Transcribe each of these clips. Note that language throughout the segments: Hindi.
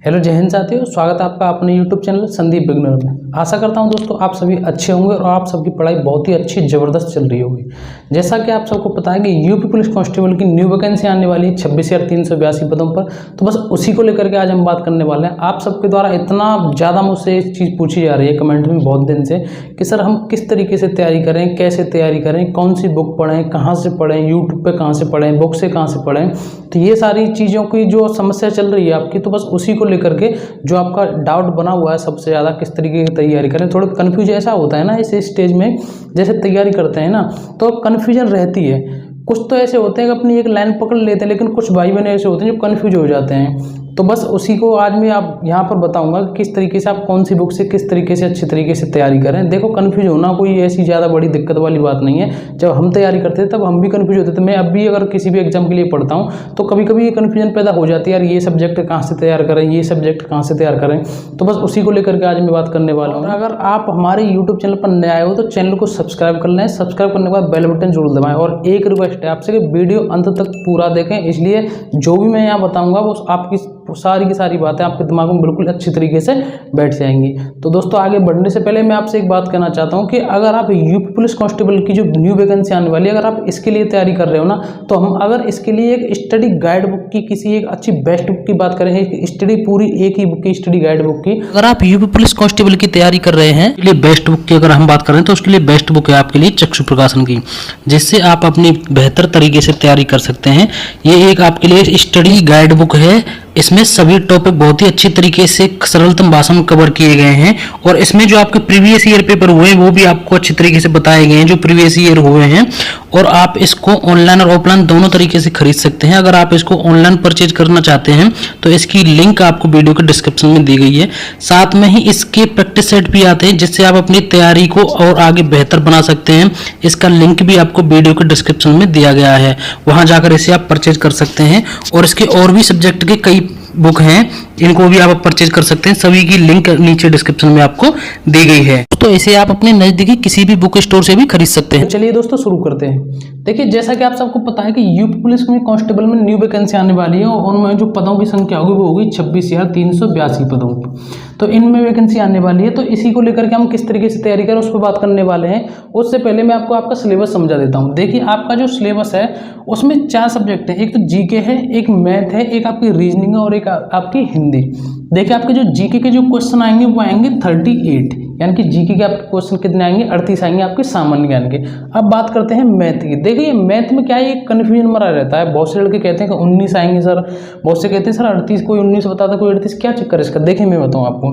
हेलो जय हिंद साथियों, स्वागत है आपका अपने YouTube चैनल संदीप बिगनर में। आशा करता हूं दोस्तों आप सभी अच्छे होंगे और आप सबकी पढ़ाई बहुत ही अच्छी ज़बरदस्त चल रही होगी। जैसा कि आप सबको पता है कि यूपी पुलिस कांस्टेबल की न्यू वैकेंसी आने वाली है 26,382 पदों पर। तो बस उसी को लेकर के आज हम बात करने वाले हैं। आप सबके द्वारा इतना ज़्यादा मुझसे एक चीज़ पूछी जा रही है कमेंट में बहुत दिन से कि सर हम किस तरीके से तैयारी करें, कैसे तैयारी करें, कौन सी बुक पढ़ें, कहाँ से पढ़ें, यूट्यूब पर कहाँ से पढ़ें, बुक से कहाँ से पढ़ें। तो ये सारी चीज़ों की जो समस्या चल रही है आपकी, तो बस उसी को लेकर के जो आपका डाउट बना हुआ है सबसे ज़्यादा किस तरीके की तैयारी करें। थोड़ा कन्फ्यूजन ऐसा होता है ना इस स्टेज में, जैसे तैयारी करते हैं ना तो कन्फ्यूजन रहती है। कुछ तो ऐसे होते हैं कि अपनी एक लाइन पकड़ लेते हैं, लेकिन कुछ भाई बहन ऐसे होते हैं जो कन्फ्यूज हो जाते हैं। तो बस उसी को आज मैं आप यहाँ पर बताऊंगा कि किस तरीके से आप कौन सी बुक से किस तरीके से अच्छी तरीके से तैयारी करें। देखो कन्फ्यूज होना कोई ऐसी ज़्यादा बड़ी दिक्कत वाली बात नहीं है। जब हम तैयारी करते थे तब हम भी कन्फ्यूज होते थे। मैं अब भी अगर किसी भी एग्जाम के लिए पढ़ता हूँ तो कभी कभी ये कन्फ्यूजन पैदा हो जाती है, यार ये सब्जेक्ट कहाँ से तैयार करें, ये सब्जेक्ट कहाँ से तैयार करें। तो बस उसी को लेकर के आज मैं बात करने वाला हूँ। अगर आप हमारे यूट्यूब चैनल पर नए आए हो तो चैनल को सब्सक्राइब कर लें। सब्सक्राइब करने के बाद बेल बटन जरूर दबाएं। और एक रिक्वेस्ट है आपसे कि वीडियो अंत तक पूरा देखें, इसलिए जो भी मैं यहाँ बताऊँगा वो आपकी सारी की सारी बातें आपके दिमाग में बिल्कुल अच्छी तरीके से बैठ जाएंगी। तो दोस्तों आगे बढ़ने से पहले मैं आपसे एक बात कहना चाहता हूं कि अगर आप यूपी पुलिस कांस्टेबल की जो न्यू वैकेंसी आने वाली है, अगर आप इसके लिए तैयारी कर रहे हो ना, तो हम अगर इसके लिए एक स्टडी गाइड बुक की किसी एक अच्छी बेस्ट बुक की बात करें, एक स्टडी पूरी एक ही बुक की स्टडी गाइड बुक की, अगर आप यूपी पुलिस कांस्टेबल की तैयारी कर रहे हैं लिए बेस्ट बुक की अगर हम बात करें तो उसके लिए बेस्ट बुक है आपके लिए चक्षु प्रकाशन की, जिससे आप अपनी बेहतर तरीके से तैयारी कर सकते हैं। ये एक आपके लिए स्टडी गाइड बुक है। इसमें सभी टॉपिक बहुत ही अच्छी तरीके से सरलतम भाषा में कवर किए गए हैं और इसमें जो आपके प्रीवियस ईयर पेपर हुए हैं वो भी आपको अच्छी तरीके से बताए गए हैं जो प्रीवियस ईयर हुए हैं। और आप इसको ऑनलाइन और ऑफलाइन दोनों तरीके से खरीद सकते हैं। अगर आप इसको ऑनलाइन परचेज करना चाहते हैं तो इसकी लिंक आपको वीडियो के डिस्क्रिप्शन में दी गई है। साथ में ही इसके प्रैक्टिस सेट भी आते हैं जिससे आप अपनी तैयारी को और आगे बेहतर बना सकते हैं। इसका लिंक भी आपको वीडियो के डिस्क्रिप्शन में दिया गया है, वहां जाकर इसे आप परचेज कर सकते हैं। और इसके और भी सब्जेक्ट के कई बुक हैं, इनको भी आप परचेज कर सकते हैं। सभी की लिंक नीचे डिस्क्रिप्शन में आपको दी गई है, तो इसे आप अपने नजदीकी किसी भी बुक स्टोर से भी खरीद सकते हैं। चलिए दोस्तों शुरू करते हैं। देखिए जैसा कि आप सबको पता है कि यूपी पुलिस में कांस्टेबल में न्यू वैकेंसी आने वाली है और उनमें जो पदों की संख्या होगी वो होगी 26,382 पदों की। तो इनमें वैकेंसी आने वाली है, तो इसी को लेकर के हम किस तरीके से तैयारी करें उस पर बात करने वाले हैं। उससे पहले मैं आपको आपका सिलेबस समझा देता हूँ। देखिए आपका जो सिलेबस है उसमें 4 सब्जेक्ट हैं, एक तो जीके है, एक मैथ है, एक आपकी रीजनिंग है और एक आपकी हिंदी। देखिए आपके जो जीके के जो क्वेश्चन आएंगे वो आएंगे 38, यानी कि जीके के आपके क्वेश्चन कितने आएंगे 38 आएंगे आपके सामान्य ज्ञान के। अब बात करते हैं मैथ की। देखिए मैथ में क्या है, एक कन्फ्यूजन मरा रहता है। बहुत से लड़के कहते हैं कि 19 आएंगे सर, बहुत से कहते हैं सर 38, कोई 19 बताता कोई 38, क्या चक्कर है इसका। देखिए मैं बताऊँ आपको,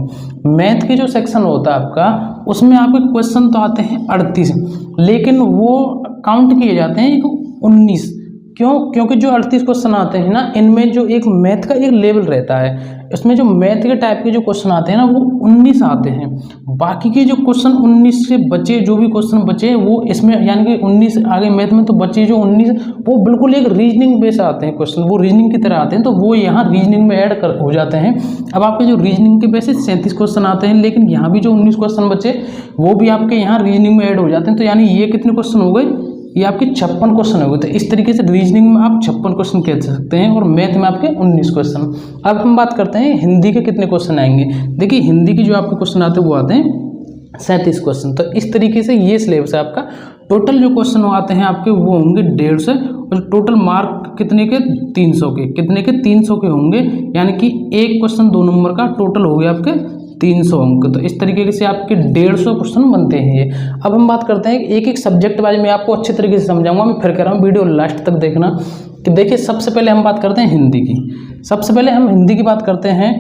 मैथ के जो सेक्शन होता है आपका उसमें आपके क्वेश्चन तो आते हैं 38, लेकिन वो काउंट किए जाते हैं 19। क्यों? क्योंकि जो 38 क्वेश्चन आते हैं ना, इनमें जो एक मैथ का एक लेवल रहता है, इसमें जो मैथ के टाइप के जो क्वेश्चन आते हैं ना वो 19 आते हैं। बाकी के जो क्वेश्चन 19 से बचे, जो भी क्वेश्चन बचे वो इसमें, यानी कि 19 आगे मैथ में तो बचे जो 19 वो बिल्कुल एक रीजनिंग बेस आते हैं क्वेश्चन, वो रीजनिंग की तरह आते हैं, तो वो यहाँ रीजनिंग में ऐड हो जाते हैं। अब आपके जो रीजनिंग के बेसिस 37 क्वेश्चन आते हैं, लेकिन यहाँ भी जो 19 क्वेश्चन बचे वो भी आपके यहाँ रीजनिंग में ऐड हो जाते हैं। तो यानी ये कितने क्वेश्चन हो गए, ये आपके 56 क्वेश्चन हो गए। तो इस तरीके से रीजनिंग में आप 56 क्वेश्चन कह सकते हैं और मैथ में आपके 19 क्वेश्चन। अब हम बात करते हैं हिंदी के कितने क्वेश्चन आएंगे। देखिए हिंदी के जो आपके क्वेश्चन आते हैं वो आते हैं 37 क्वेश्चन। तो इस तरीके से ये सिलेबस है आपका। टोटल जो क्वेश्चन आते हैं आपके वो होंगे 150 और टोटल मार्क कितने के 300 के, कितने के 300 के होंगे, यानी कि एक क्वेश्चन 2 नंबर का टोटल हो गया आपके 300 अंक। तो इस तरीके से आपके 150 क्वेश्चन बनते हैं ये। अब हम बात करते हैं एक एक सब्जेक्ट वाइज मैं आपको अच्छे तरीके से समझाऊंगा। मैं फिर कह रहा हूँ वीडियो लास्ट तक देखना। कि देखिए सबसे पहले हम बात करते हैं हिंदी की। सबसे पहले हम हिंदी की बात करते हैं।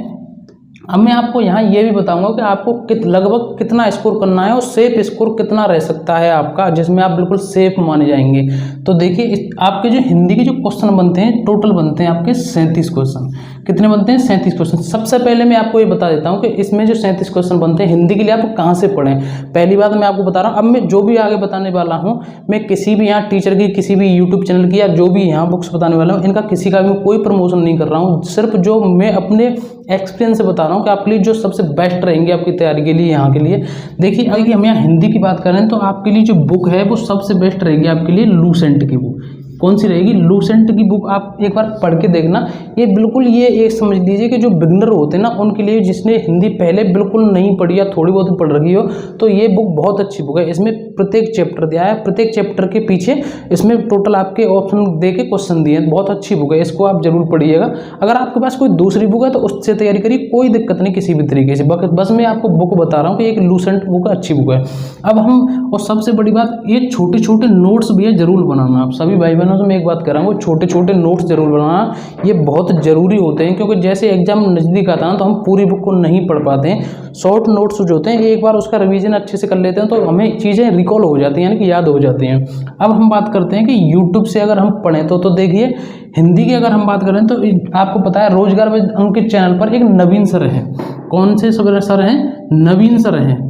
अब मैं आपको यहाँ ये भी बताऊंगा कि आपको लगभग कितना स्कोर करना है और सेफ स्कोर कितना रह सकता है आपका, जिसमें आप बिल्कुल सेफ माने जाएंगे। तो देखिए आपके जो हिंदी के जो क्वेश्चन बनते हैं टोटल बनते हैं आपके 37 क्वेश्चन। कितने बनते हैं? 37 क्वेश्चन। सबसे पहले मैं आपको ये बता देता हूँ कि इसमें जो 37 क्वेश्चन बनते हैं हिंदी के लिए आप कहाँ से पढ़ें। पहली बात मैं आपको बता रहा हूँ, अब मैं जो भी आगे बताने वाला हूँ मैं किसी भी यहाँ टीचर की, किसी भी यूट्यूब चैनल की या जो भी यहाँ बुक्स बताने वाला हूँ, इनका किसी का भी कोई प्रमोशन नहीं कर रहा हूँ। सिर्फ जो मैं अपने एक्सपीरियंस से बता रहा हूँ कि आपके लिए जो सबसे बेस्ट रहेंगे आपकी तैयारी के लिए यहाँ के लिए। देखिए अगर हम यहाँ हिंदी की बात करें तो आपके लिए जो बुक है वो सबसे बेस्ट रहेगी आपके लिए लूसेंट की बुक। कौन सी रहेगी, लूसेंट की बुक आप एक बार पढ़ के देखना। ये बिल्कुल ये एक समझ लीजिए कि जो बिगनर होते हैं ना उनके लिए, जिसने हिंदी पहले बिल्कुल नहीं पढ़ी या थोड़ी बहुत पढ़ रही हो, तो ये बुक बहुत अच्छी बुक है। इसमें प्रत्येक चैप्टर दिया है, प्रत्येक चैप्टर के पीछे इसमें टोटल आपके ऑप्शन दे के क्वेश्चन दिए हैं। बहुत अच्छी बुक है, इसको आप जरूर पढ़िएगा। अगर आपके पास कोई दूसरी बुक है तो उससे तैयारी करिए, कोई दिक्कत नहीं किसी भी तरीके से। बस मैं आपको बुक बता रहा हूँ कि एक लूसेंट बुक अच्छी बुक है। अब हम, और सबसे बड़ी बात, ये छोटे छोटे नोट्स भी है जरूर बनाना। आप सभी भाई बहनों से मैं एक बात कर रहा हूँ, छोटे छोटे नोट्स जरूर बनाना, ये बहुत जरूरी होते हैं। क्योंकि जैसे एग्जाम नज़दीक आता है ना तो हम पूरी बुक को नहीं पढ़ पाते हैं। शॉर्ट नोट्स जो होते हैं एक बार उसका रिवीजन अच्छे से कर लेते हैं तो हमें चीज़ें रिकॉल हो जाती हैं, यानी कि याद हो जाती हैं। अब हम बात करते हैं कि यूट्यूब से अगर हम पढ़ें तो देखिए हिंदी की अगर हम बात करें तो आपको पता है रोजगार विद अंकित चैनल पर एक नवीन सर है। कौन से सर हैं? नवीन सर हैं।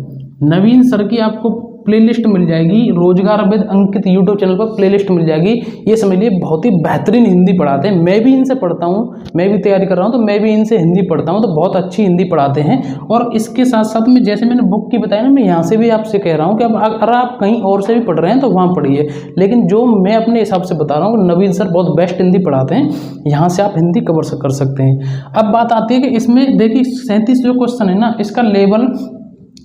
नवीन सर की आपको प्लेलिस्ट मिल जाएगी, रोजगार विद अंकित यूट्यूब चैनल पर प्लेलिस्ट मिल जाएगी। ये समझ लिए बहुत ही बेहतरीन हिंदी पढ़ाते हैं। मैं भी इनसे पढ़ता हूँ, मैं भी तैयारी कर रहा हूँ तो मैं भी इनसे हिंदी पढ़ता हूँ, तो बहुत अच्छी हिंदी पढ़ाते हैं। और इसके साथ साथ में जैसे मैंने बुक की बताया ना, मैं यहाँ से भी आपसे कह रहा हूँ कि अब अगर आप कहीं और से भी पढ़ रहे हैं तो वहाँ पढ़िए, लेकिन जो मैं अपने हिसाब से बता रहा हूँ नवीन सर बहुत बेस्ट हिंदी पढ़ाते हैं, यहाँ से आप हिंदी कवर कर सकते हैं। अब बात आती है कि इसमें देखिए 37 जो क्वेश्चन है ना, इसका लेवल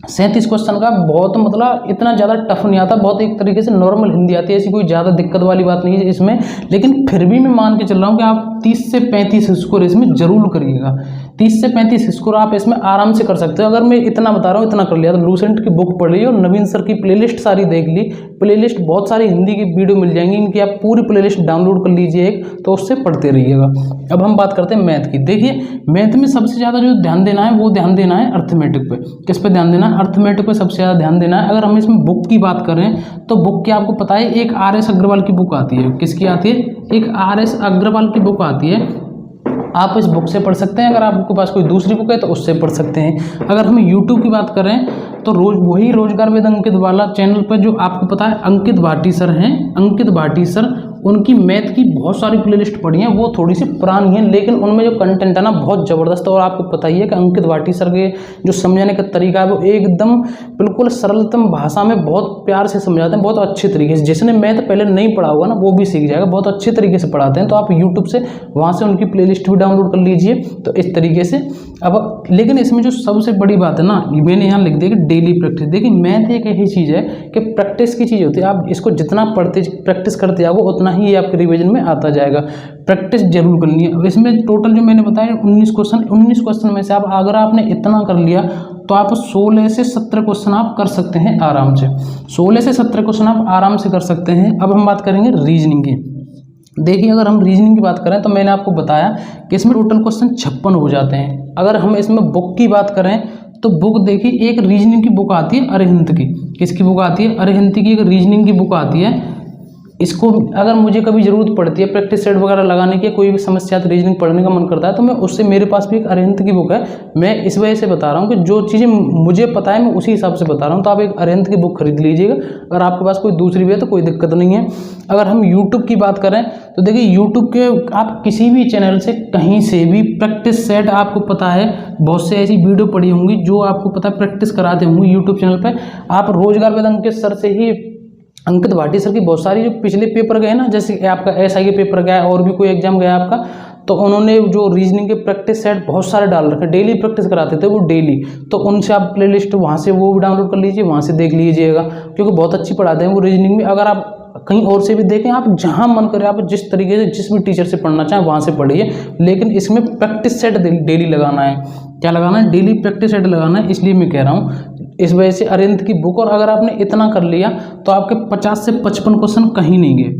37 क्वेश्चन का बहुत मतलब इतना ज़्यादा टफ नहीं आता, बहुत एक तरीके से नॉर्मल हिंदी आती है, ऐसी कोई ज़्यादा दिक्कत वाली बात नहीं है इसमें। लेकिन फिर भी मैं मान के चल रहा हूँ कि आप 30 से 35 स्कोर इसमें जरूर करिएगा। 30 से 35 स्कोर आप इसमें आराम से कर सकते हो। अगर मैं इतना बता रहा हूँ इतना कर लिया तो लूसेंट की बुक पढ़ ली और नवीन सर की प्लेलिस्ट सारी देख ली। प्लेलिस्ट बहुत सारी हिंदी की वीडियो मिल जाएंगी, इनकी आप पूरी प्लेलिस्ट डाउनलोड कर लीजिए एक, तो उससे पढ़ते रहिएगा। अब हम बात करते हैं मैथ की। देखिए मैथ में सबसे ज़्यादा जो ध्यान देना है वो ध्यान देना है अर्थमेटिक पे। किस पे ध्यान देना है? अर्थमेटिक पे सबसे ज़्यादा ध्यान देना है। अगर हम इसमें बुक की बात करें तो बुक की आपको पता है एक RS अग्रवाल की बुक आती है। किसकी आती है? एक RS अग्रवाल की बुक आती है। आप इस बुक से पढ़ सकते हैं, अगर आपके पास कोई दूसरी बुक है तो उससे पढ़ सकते हैं। अगर हम यूट्यूब की बात करें तो वही रोजगार विद अंकित वाला चैनल पर जो आपको पता है अंकित भाटी सर हैं, अंकित भाटी सर, उनकी मैथ की बहुत सारी प्लेलिस्ट पढ़ी हैं। वो थोड़ी सी पुरानी है लेकिन उनमें जो कंटेंट है ना बहुत ज़बरदस्त है। और आपको पता ही है कि अंकित भाटी सर के जो समझाने का तरीका है वो एकदम बिल्कुल सरलतम भाषा में बहुत प्यार से समझाते हैं, बहुत अच्छे तरीके से। जिसने मैथ पहले नहीं पढ़ा होगा ना वो भी सीख जाएगा, बहुत अच्छे तरीके से पढ़ाते हैं। तो आप यूट्यूब से वहाँ से उनकी प्लेलिस्ट भी डाउनलोड कर लीजिए। तो इस तरीके से अब लेकिन इसमें जो सबसे बड़ी बात है ना, मैंने यहाँ लिख दिया कि डेली प्रैक्टिस। देखिए मैथ एक ऐसी चीज़ है कि प्रैक्टिस की चीज़ होती है। आप इसको जितना पढ़ते प्रैक्टिस करते जाओगे उतना ही ये आपके रिवीजन में आता जाएगा। प्रैक्टिस जरूर करनी है। इसमें टोटल जो मैंने बताया 19 क्वेश्चन में से आप अगर आपने इतना कर लिया तो आप 16 से 17 क्वेश्चन आप कर सकते हैं आराम से। 16 से 17 क्वेश्चन आप आराम से कर सकते हैं। अब हम बात करेंगे रीजनिंग की। देखिए अगर हम रीजनिंग की बात करें तो मैंने आपको बताया कि इसमें टोटल क्वेश्चन 56 हो जाते हैं। अगर हम इसमें बुक की बात करें तो बुक देखिए एक रीजनिंग की बुक आती है अरिहंत की। किसकी बुक आती है? अरिहंत की एक रीजनिंग की बुक आती है। इसको अगर मुझे कभी ज़रूरत पड़ती है प्रैक्टिस सेट वगैरह लगाने की, कोई भी समस्या रीजनिंग पढ़ने का मन करता है तो मैं उससे, मेरे पास भी एक अरिहंत की बुक है। मैं इस वजह से बता रहा हूँ कि जो चीज़ें मुझे पता है मैं उसी हिसाब से बता रहा हूँ। तो आप एक अरिहंत की बुक खरीद लीजिएगा। अगर आपके पास कोई दूसरी भी है तो कोई दिक्कत नहीं है। अगर हम यूट्यूब की बात करें तो देखिए यूट्यूब के आप किसी भी चैनल से कहीं से भी प्रैक्टिस सेट, आपको पता है बहुत से ऐसी वीडियो पड़ी होंगी जो आपको पता है प्रैक्टिस कराते होंगे यूट्यूब चैनल पर। आप रोजगार विद अंकित सर से ही, अंकित भाटी सर की बहुत सारी जो पिछले पेपर गए ना, जैसे आपका SI के पेपर गया और भी कोई एग्जाम गया आपका, तो उन्होंने जो रीजनिंग के प्रैक्टिस सेट बहुत सारे डाल रखे, डेली प्रैक्टिस कराते थे वो डेली। तो उनसे आप प्लेलिस्ट वहाँ से वो भी डाउनलोड कर लीजिए, वहाँ से देख लीजिएगा, क्योंकि बहुत अच्छी पढ़ाते हैं वो रीजनिंग में। अगर आप कहीं और से भी देखें, आप जहाँ मन करे, आप जिस तरीके से जिस भी टीचर से पढ़ना चाहें वहाँ से पढ़िए, लेकिन इसमें प्रैक्टिस सेट डेली लगाना है। क्या लगाना है? डेली प्रैक्टिस सेट लगाना है। इसलिए मैं कह रहा हूँ इस वजह से अरिहंत की बुक। और अगर आपने इतना कर लिया तो आपके 50 से 55 क्वेश्चन कहीं नहीं गए।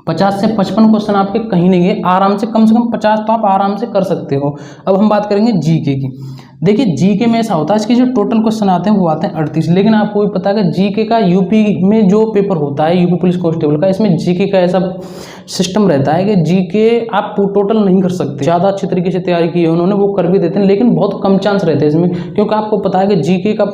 50 से 55 क्वेश्चन आपके कहीं नहीं गए, आराम से कम 50 तो आप आराम से कर सकते हो। अब हम बात करेंगे जीके की। देखिए जीके में ऐसा होता है, इसके जो टोटल क्वेश्चन आते हैं वो आते हैं 38। लेकिन आपको भी पता है कि जीके का यूपी में जो पेपर होता है यूपी पुलिस कांस्टेबल का, इसमें जीके का ऐसा सिस्टम रहता है कि जीके आप टोटल नहीं कर सकते। ज़्यादा अच्छी तरीके से तैयारी की है उन्होंने, वो कर भी देते हैं, लेकिन बहुत कम चांस रहते हैं इसमें, क्योंकि आपको पता है कि जीके का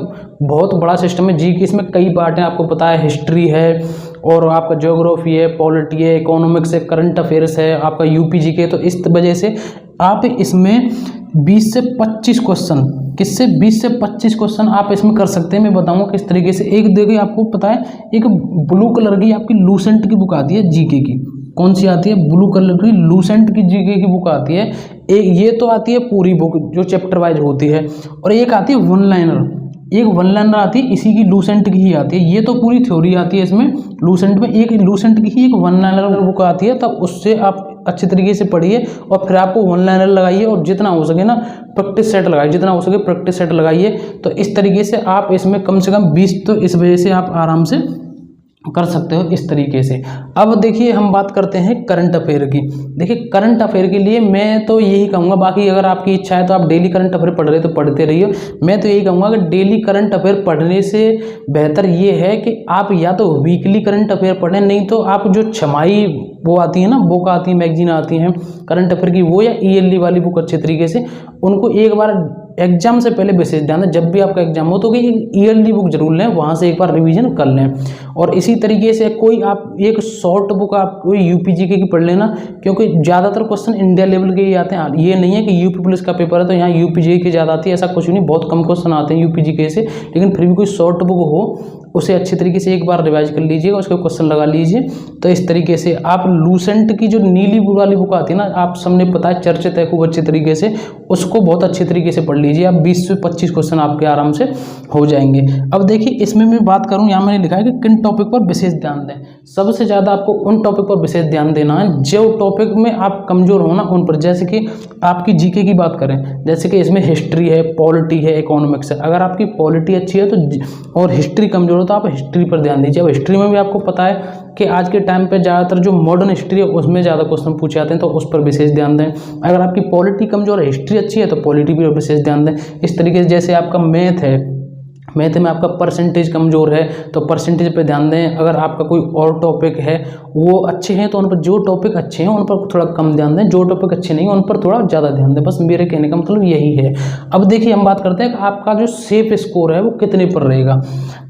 बहुत बड़ा सिस्टम है। जीके इसमें कई पार्ट हैं, आपको पता है हिस्ट्री है और आपका ज्योग्राफी है, पॉलिटी है, इकोनॉमिक्स है, करंट अफेयर्स है, आपका यूपी जीके। तो इस वजह से आप इसमें 20 से 25 क्वेश्चन, किससे 20 से 25 क्वेश्चन आप इसमें कर सकते हैं। मैं बताऊंगा किस तरीके से। एक देखिए आपको पता है, एक ब्लू कलर की आपकी लूसेंट की बुक आती है जीके की। कौन सी आती है? ब्लू कलर की लूसेंट की जीके की बुक आती है। एक ये तो आती है पूरी बुक जो चैप्टर वाइज होती है, और एक आती है वन लाइनर। एक वन लाइनर आती है, इसी की लूसेंट की ही आती है। ये तो पूरी थ्योरी आती है इसमें लूसेंट में, एक लूसेंट की ही एक वन लाइनर बुक आती है। तब उससे आप अच्छे तरीके से पढ़िए और फिर आपको वन लाइनर लगाइए, और जितना हो सके ना प्रैक्टिस सेट लगाइए, जितना हो सके प्रैक्टिस सेट लगाइए। तो इस तरीके से आप इसमें कम से कम 20 तो इस वजह से आप आराम से कर सकते हो इस तरीके से। अब देखिए हम बात करते हैं करंट अफेयर की। देखिए करंट अफेयर के लिए मैं तो यही कहूँगा, बाकी अगर आपकी इच्छा है तो आप डेली करंट अफेयर पढ़ रहे तो पढ़ते रहिए। मैं तो यही कहूँगा कि डेली करंट अफेयर पढ़ने से बेहतर ये है कि आप या तो वीकली करंट अफेयर पढ़ें, नहीं तो आप जो छमाही वो आती है ना, बुक आती है, मैगजीन आती हैं करंट अफेयर की, वो या ईयरली वाली बुक अच्छे तरीके से उनको एक बार एग्जाम से पहले विशेष ध्यान दें। जब भी आपका एग्जाम हो तो कि ईयरली बुक जरूर लें, वहाँ से एक बार रिवीजन कर लें। और इसी तरीके से कोई आप एक शॉर्ट बुक आप कोई यूपीजीके की पढ़ लेना, क्योंकि ज़्यादातर क्वेश्चन इंडिया लेवल के ही आते हैं। ये नहीं है कि यूपी पुलिस का पेपर है तो यहाँ यूपीजीके की ज़्यादा आती है, ऐसा कुछ नहीं। बहुत कम क्वेश्चन आते हैं यूपीजीके से, लेकिन फिर भी कोई शॉर्ट बुक हो उसे अच्छी तरीके से एक बार रिवाइज कर लीजिएगा, उसके क्वेश्चन लगा लीजिए। तो इस तरीके से आप लूसेंट की जो नीली वाली बुक आती है ना, आप सबने पता है चर्चित है खूब अच्छे तरीके से, उसको बहुत अच्छे तरीके से पढ़ लीजिए। आप 20 से 25 क्वेश्चन आपके आराम से हो जाएंगे। अब देखिए इसमें मैं बात करूं, यहाँ मैंने लिखा है कि किन टॉपिक पर विशेष ध्यान दें। सबसे ज़्यादा आपको उन टॉपिक पर विशेष ध्यान देना है जो टॉपिक में आप कमज़ोर हो ना, उन पर। जैसे कि आपकी जीके की बात करें, जैसे कि इसमें हिस्ट्री है, पॉलिटी है, इकोनॉमिक्स है। अगर आपकी पॉलिटी अच्छी है तो और हिस्ट्री कमज़ोर हो तो आप हिस्ट्री पर ध्यान दीजिए। अब हिस्ट्री में भी आपको पता है कि आज के टाइम पे ज़्यादातर जो मॉडर्न हिस्ट्री है उसमें ज़्यादा क्वेश्चन पूछे जाते हैं, तो उस पर विशेष ध्यान दें। अगर आपकी पॉलिटी कमज़ोर है, हिस्ट्री अच्छी है, तो पॉलिटी पर विशेष ध्यान दें। इस तरीके से जैसे आपका मैथ है, मैथ में आपका परसेंटेज कमज़ोर है तो परसेंटेज पे ध्यान दें। अगर आपका कोई और टॉपिक है वो अच्छे हैं तो उन पर, जो टॉपिक अच्छे हैं उन पर थोड़ा कम ध्यान दें, जो टॉपिक अच्छे नहीं उन पर थोड़ा ज़्यादा ध्यान दें। बस मेरे कहने का मतलब यही है। अब देखिए हम बात करते हैं कि आपका जो सेफ स्कोर है वो कितने पर रहेगा।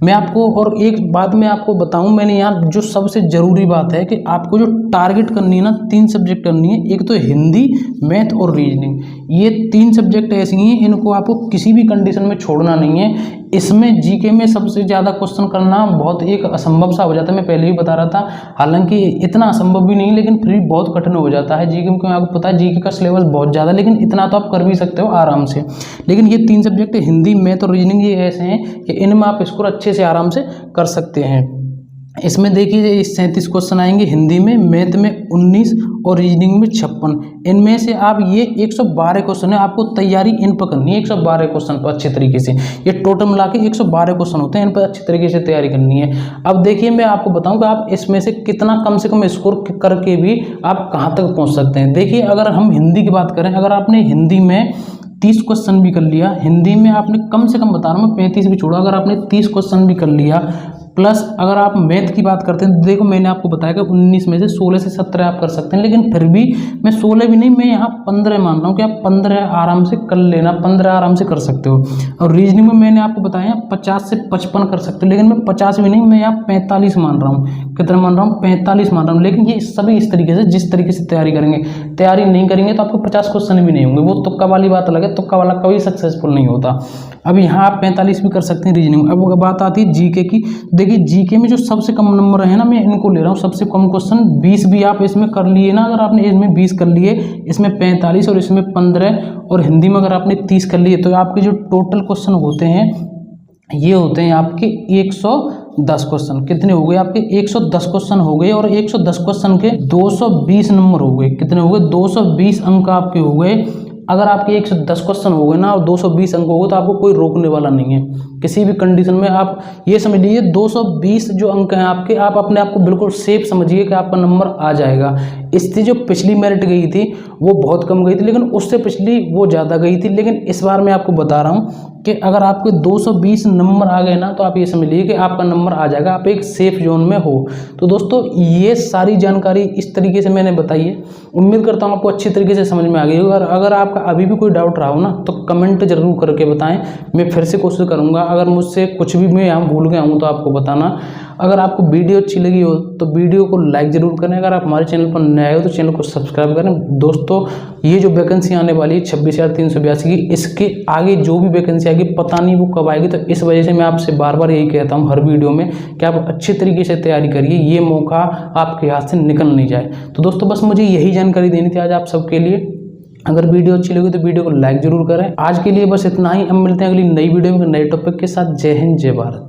मैं आपको और एक बात मैं आपको बताऊं, मैंने यहाँ जो सबसे ज़रूरी बात है कि आपको जो टारगेट करनी है ना, 3 सब्जेक्ट करनी है। एक तो हिंदी, मैथ और रीजनिंग। ये 3 सब्जेक्ट ऐसी हैं, इनको आपको किसी भी कंडीशन में छोड़ना नहीं है। इसमें जीके में सबसे ज़्यादा क्वेश्चन करना बहुत एक असंभव सा हो जाता है, मैं पहले ही बता रहा था। हालांकि इतना असंभव भी नहीं, लेकिन फिर भी बहुत कठिन हो जाता है जीके में, क्योंकि आपको पता है जीके का सिलेबस बहुत ज़्यादा, लेकिन इतना तो आप कर भी सकते हो आराम से। लेकिन ये 3 सब्जेक्ट हिंदी, मैथ और रीजनिंग ये ऐसे हैं कि इनमें आप स्कोर अच्छे से आराम से कर सकते हैं। इसमें देखिए 37 क्वेश्चन आएंगे हिंदी में, मैथ में 19 और रीजनिंग में 56। इनमें से आप ये 112 क्वेश्चन है, आपको तैयारी इन पर करनी है 112 क्वेश्चन पर अच्छे तरीके से। ये टोटल मिला के 112 क्वेश्चन होते हैं, इन पर अच्छी तरीके से तैयारी करनी है। अब देखिए मैं आपको बताऊं कि आप इसमें से कितना कम से कम स्कोर करके भी आप कहाँ तक पहुँच सकते हैं। देखिए अगर हम हिंदी की बात करें, अगर आपने हिंदी में 30 क्वेश्चन भी कर लिया, हिंदी में आपने कम से कम बता रहा हूँ मैं 35 भी छोड़ा, अगर आपने 30 क्वेश्चन भी कर लिया, प्लस अगर आप मैथ की बात करते हैं तो देखो मैंने आपको बताया कि 19 में से 16 से 17 आप कर सकते हैं, लेकिन फिर भी मैं 16 भी नहीं, मैं यहाँ 15 मान रहा हूँ कि आप 15 आराम से कर लेना, 15 आराम से कर सकते हो। और रीजनिंग में मैंने आपको बताया 50 से 55 कर सकते हो, लेकिन मैं 50 भी नहीं, मैं यहाँ 45 मान रहा हूँ। कितना मान रहा हूँ? 45 मान रहा हूँ। लेकिन ये सभी इस तरीके से, जिस तरीके से तैयारी करेंगे, तैयारी नहीं करेंगे तो आपको 50 क्वेश्चन भी नहीं होंगे। वो तुक्का वाली बात अलग है, तुक्का वाला कभी सक्सेसफुल नहीं होता। अब यहाँ आप 45 भी कर सकते हैं रीजनिंग। अब बात आती है जीके की। देखिए जीके में जो सबसे कम नंबर है ना, मैं इनको ले रहा हूँ सबसे कम क्वेश्चन। 20 भी आप इसमें कर लिए ना, अगर आपने इसमें 20 कर लिए, इसमें 45 और इसमें 15, और हिंदी में अगर आपने 30 कर लिए, तो आपके जो टोटल क्वेश्चन होते हैं ये होते हैं आपके 110 क्वेश्चन। कितने हो गए आपके? 110 क्वेश्चन हो गए, और 110 क्वेश्चन के 220 नंबर हो गए। कितने हो गए? 220 अंक आपके हो गए। अगर आपके 110 क्वेश्चन हो गए ना और 220 अंक हो गए तो आपको कोई रोकने वाला नहीं है किसी भी कंडीशन में। आप ये समझ लीजिए 220 जो अंक हैं आपके, आप अपने आप को बिल्कुल सेफ समझिए कि आपका नंबर आ जाएगा। इससे जो पिछली मेरिट गई थी वो बहुत कम गई थी, लेकिन उससे पिछली वो ज़्यादा गई थी। लेकिन इस बार मैं आपको बता रहा हूँ कि अगर आपके 220 नंबर आ गए ना तो आप ये समझ लीजिए कि आपका नंबर आ जाएगा, आप एक सेफ जोन में हो। तो दोस्तों ये सारी जानकारी इस तरीके से मैंने बताई है, उम्मीद करता हूँ आपको अच्छी तरीके से समझ में आ गई होगी। और अगर आपका अभी भी कोई डाउट रहा हो ना तो कमेंट जरूर करके बताएं, मैं फिर से कोशिश करूँगा। अगर मुझसे कुछ भी मैं यहाँ भूल गया हूँ तो आपको बताना। अगर आपको वीडियो अच्छी लगी हो तो वीडियो को लाइक ज़रूर करें। अगर आप हमारे चैनल पर नए हो तो चैनल को सब्सक्राइब करें। दोस्तों ये जो वैकेंसी आने वाली है 26,382 की, इसके आगे जो भी वैकेंसी आएगी पता नहीं वो कब आएगी। तो इस वजह से मैं आपसे बार बार यही कहता हूँ हर वीडियो में कि आप अच्छे तरीके से तैयारी करिए, ये मौका आपके हाथ से निकल नहीं जाए। तो दोस्तों बस मुझे यही जानकारी देनी थी आज आप सबके लिए। अगर वीडियो अच्छी लगी तो वीडियो को लाइक जरूर करें। आज के लिए बस इतना ही, अब मिलते हैं अगली नई वीडियो में नए टॉपिक के साथ। जय हिंद, जय भारत।